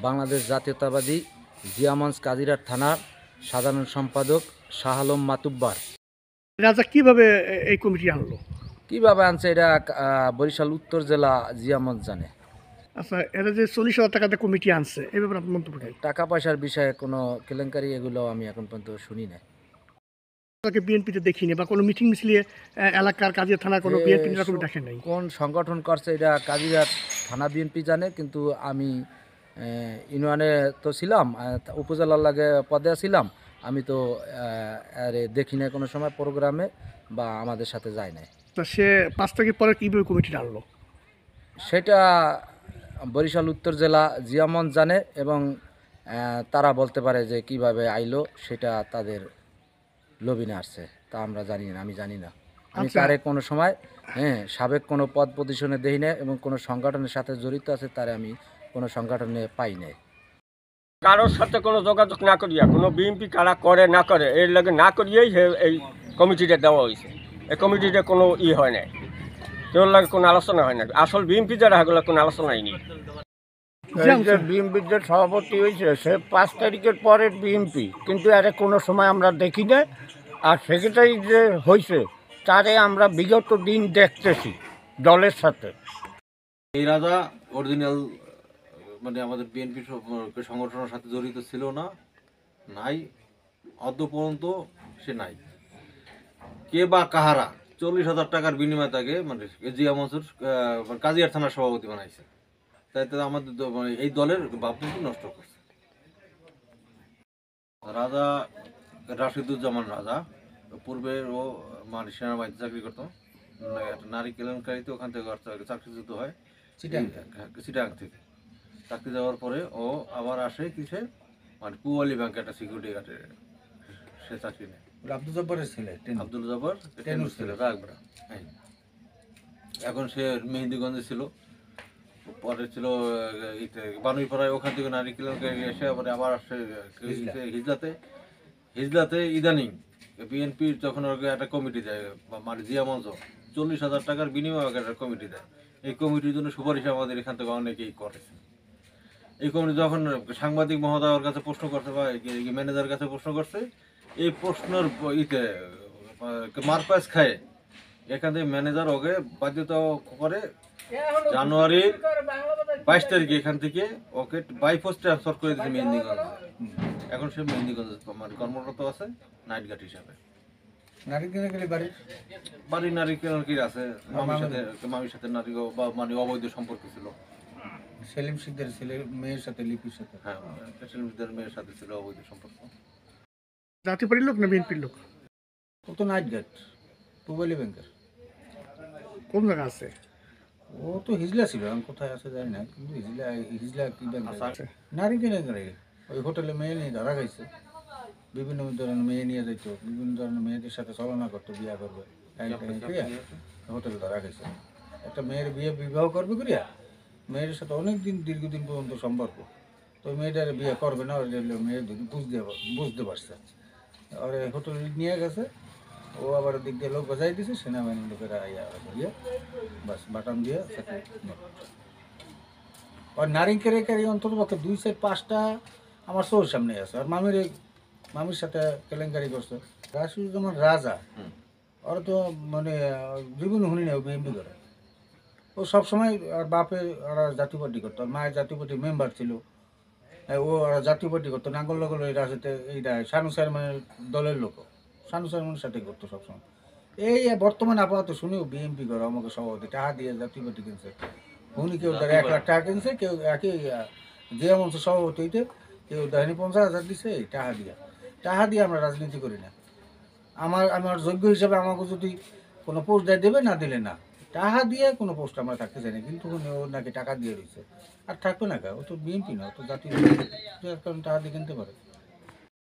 বাংলাদেশ জাতীয়তাবাদী জিয়া মঞ্চ কাজিরহাট থানার সাধারণ সম্পাদক শাহ আলম মাতুব্বার। রাজা কিভাবে এই কমিটি আনলো? কিভাবে আনছে এটা বরিশাল উত্তর জেলা জিয়া মঞ্চ জানে। আচ্ছা, এরা যে 40,000 টাকাতে কমিটি আনছে, এই ব্যাপারে আপনার মন্তব্য কি? টাকা পয়সার বিষয়ে কোনো কেলেঙ্কারি এগুলো আমি এখন পর্যন্ত শুনি না। তাকে বিএনপিতে দেখিনি বা কোনো মিটিং মিছিলে এলাকার কাজের থানার কোনো বিএনপি এরকম দেখেন নাই। কোন সংগঠন করছে এটা কাজিরহাট থানা বিএনপি জানে, কিন্তু আমি ইউনিয়নে তো ছিলাম, উপজেলার লাগে পদে ছিলাম, আমি তো দেখি না কোনো সময় প্রোগ্রামে বা আমাদের সাথে যায় নাই। তা সে 5 তারিখের পরে কীভাবে কমিটিটা আনলো? সেটা বরিশাল উত্তর জেলা জিয়া মঞ্চ জানে এবং তারা বলতে পারে যে কিভাবে আইলো, সেটা তাদের লবিনে আসছে, তা আমরা জানি না, আমি জানি না। আমি তারে কোনো সময় সাবেক কোনো পদ পজিশনে দেই না এবং কোনো সংগঠনের সাথে জড়িত আছে তারে আমি কোনো সংগঠনে পাই নাই। কারোর সাথে কোনো যোগাযোগ না করিয়া, কোনো বিএনপি কারা করে না করে এর লাগে না করিয়েই এই কমিটিটা দেওয়া হয়েছে। এই কমিটিটা কোনো হয় নাই, কেউ লাগে কোনো আলোচনা হয় না। আসল বিএনপি যারা এগুলো কোনো আলোচনাই নেই। বিএনপির যে সভাপতি হয়েছে সে 5 তারিখের পরের বিএনপি, কিন্তু আরে কোনো সময় আমরা দেখি না। আর সেক্রেটারি যে হয়েছে তারে আমরা বিগত দিন দেখতেছি দলের সাথে। এই রাজা অরিজিনাল মানে আমাদের বিএনপি সংগঠনের সাথে জড়িত ছিল না, নাই, অদ্য পর্যন্ত সে নাই। কে বা কাহারা 40,000 টাকার বিনিময়ে তাকে মানে জিয়া মনসুর কাজিয়ার থানার সভাপতি বানাইছে, তাই তো আমাদের এই দলের ভাবমূর্তি নষ্ট করছে। রাজা রাশিদুজ্জামান রাজা পূর্বে ও মানে সেনাবাহিনীতে চাকরি করতো, একটা নারী কেলেঙ্কারিতে ওখান থেকে চাকরিচ্যুত হয় চিটাগাং থেকে। চাকরি যাওয়ার পরে ও আবার আসে কিসে মানে পুয়ালি ব্যাংকে একটা সিকিউরিটি গার্ডে সে চাকরি নেয়। আব্দুল জব্বারের ছেলে, আব্দুল জব্বার টেনুর ছেলে রাগবরা। এখন সে মেহেন্দিগঞ্জে ছিল, পরে ছিল বানুইপাড়ায়, ওখান থেকে নারী কেলেঙ্কারি এসে আবার আসে হিজলাতে ইদানিং বিএনপির যখন একটা কমিটি দেয় মানে জিয়া মঞ্চ 40,000 টাকার বিনিময়ে একটা কমিটি দেয়। এই কমিটির জন্য সুপারিশ আমাদের এখান থেকে অনেকেই করেছে। এই কমিটি যখন সাংবাদিক মহোদয়ের কাছে প্রশ্ন করছে বা ম্যানেজারের কাছে প্রশ্ন করছে, এই প্রশ্নের মারপ্যাচ খায় এখান থেকে ম্যানেজার ওকে বাধ্যতা করে জানুয়ারির 22 তারিখে এখান থেকে ওকে বাই পোস্ট ট্রান্সফার করে দিয়েছে মেহেন্দিগঞ্জ। এখন সে মেহেন্দিগঞ্জ মানে কর্মরত আছে নাইট গার্ড হিসাবে। বাড়ির নারী কেলেঙ্কারি আছে, মামির সাথে নারী বা মানে অবৈধ সম্পর্ক ছিল। সেলিম সিকদার ছেলে মেয়ের সাথে, লিপির সাথে। হ্যাঁ, সেলিম সিকদার মেয়ের সাথে ছিল অবৈধ সম্পর্ক। জাতীয় পার্টির লোক না বিএনপির লোক? ও তো নাইট গার্ড, পুবালি ব্যাংকের। কোন জায়গা আছে? ও তো হিজলা ছিল, আমি কোথায় আছে জানি না, কিন্তু হিজলা কি ব্যাংক আছে। নারী কেলেঙ্কারি ওই হোটেলে মেয়ে নিয়ে ধরা গেছে, বিভিন্ন ধরনের মেয়ে নিয়ে যেত, বিভিন্ন ধরনের মেয়েদের সাথে ছলনা করতো, বিয়ে করবে হোটেলে ধরা গেছে। একটা মেয়ের বিবাহ করবে করিয়া মেয়ের সাথে অনেক দিন দীর্ঘদিন পর্যন্ত সম্পর্ক, তো মেয়েটার বিয়ে করবে না, মেয়ে বুঝতে পারছে, আর হোটেলে নিয়ে গেছে। ও আবার দিক দিয়ে লোক বাজাই দিয়েছে, সেনাবাহিনীর লোকেরা ইয়ে বাস বাটাম দিয়ে আর নারী কেলেঙ্কারি অন্তত পক্ষে 2-5টা আমার চোর সামনে আছে। আর মামির সাথে কেলেঙ্কারি করছে রাশিদুজ্জামান রাজা, ওরা তো মানে জীবন শুনি না বিএনপি করে। ও সবসময় আর বাপে ওরা জাতীয় পার্টি করতো, আর মায়ের জাতীয় পার্টির মেম্বার ছিল, ও ওরা জাতীয় পার্টি করতো। নাঙ্গল লগল এই রাজতে এইটা শানু চেয়ারম্যানের দলের লোক, শানু চেয়ারম্যানের সাথে করতো সবসময়। এই বর্তমানে আপাতত শুনেও বিএনপি করে, আমাকে সভাপতি টাকা দিয়ে জাতীয় পার্টি কিনছে। উনি কেউ তার 1 লাখ টাকা কিনছে, কেউ একই জিয়া মঞ্চ সভাপতি হইতে কেউ দেয়নি 50,000 দিছে। এই টাকা দিয়ে আমরা রাজনীতি করি না। আমার যোগ্য হিসাবে আমাকে যদি কোনো পোস্ট দেবে, না দিলে না, টাকা দিয়ে কোনো পোস্ট আমরা থাকতে চাই না। কিন্তু ও নাকি টাকা দিয়ে রয়েছে, আর থাকবে না কে? ও তো বিএনপি না, ও তো জাতীয়, কারণ টাকা দিয়ে কিনতে পারে।